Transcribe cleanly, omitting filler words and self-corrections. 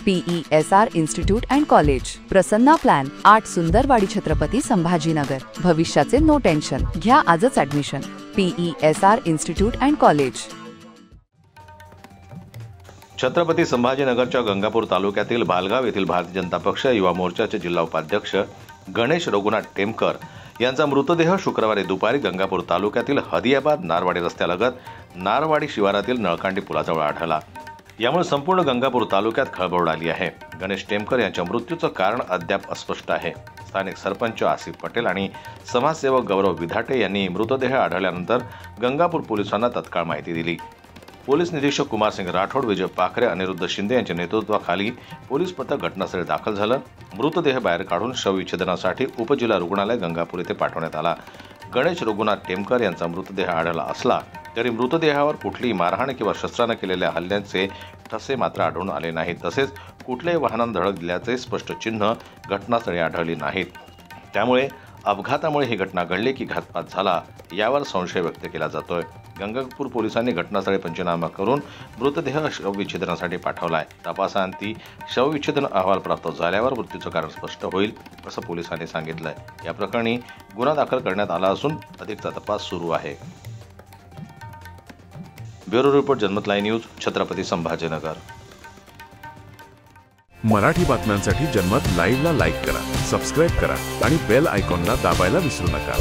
PESR institute and college, Prasanna plan, 8 Sundarwadi Chhatrapati Sambhajinagar. भविष्याचे no tension, घ्या आजच admission. PESR institute and college. Chhatrapati संभाजीनगरच्या गंगापूर तालुक्यातील बालगाव येथील भारतीय जनता पक्ष युवा मोर्चाचे जिल्हा उपाध्यक्ष गणेश रघुनाथ टेमकर यांचा मृतदेह शुक्रवारी दुपारी गंगापूर तालुक्यातील हदियाबाद नारवाडी रस्त्यालगत नारवाडी शिवारातील नळकांडी पुलाजवळ आढळला। यामुळे संपूर्ण गंगापूर तालुक्यात खळबळ उडाली आहे। गणेश टेमकर यांच्या मृत्यूचं कारण अद्याप अस्पष्ट आहे। स्थानिक सरपंच आसिफ पटेल आणि समाजसेवक गौरव विधाटे यांनी मृतदेह आढळल्यानंतर गंगापूर पोलिसांना तत्काळ माहिती दिली। पोलीस निरीक्षक कुमारसिंग राठोड, विजय पाखरे, अनिरुद्ध शिंदे यांच्या नेतृत्वाखाली पोलीस पथक घटनास्थळी दाखल झालं। मृतदेह बाहेर काढून शवविच्छेदनासाठी उपजिल्हा रुग्णालय गंगापूर येथे पाठवण्यात आला। गणेश रघुनाथ टेमकर यांचा मृतदेह आढळला असला तरी मृतदेहावर कुठलीही मारहाण किंवा शस्त्राने केलेल्या हल्ल्यांचे ठसे मात्र आढळून आले नाहीत। तसेच कुठल्याही वाहनांना धडक दिल्याचे स्पष्ट चिन्ह घटनास्थळी आढळली नाहीत। त्यामुळे अपघातामुळे ही घटना घडली की घातपात झाला यावर संशय व्यक्त केला जातोय। गंगापूर पोलिसांनी घटनास्थळी पंचनामा करून मृतदेह शवविच्छेदनासाठी पाठवलाय। तपासांती शवविच्छेदन अहवाल प्राप्त झाल्यावर मृत्यूचं कारण स्पष्ट होईल असं पोलिसांनी सांगितलंय। या प्रकरणी गुन्हा दाखल करण्यात आला असून अधिकचा तपास सुरू आहे। ब्युरो रिपोर्ट, जनमत लाईव्ह न्यूज, छत्रपती संभाजीनगर। मराठी बातम्यांसाठी जनमत लाईव्हला लाईक करा, सबस्क्राईब करा आणि बेल आयकॉनला दाबायला विसरू नका।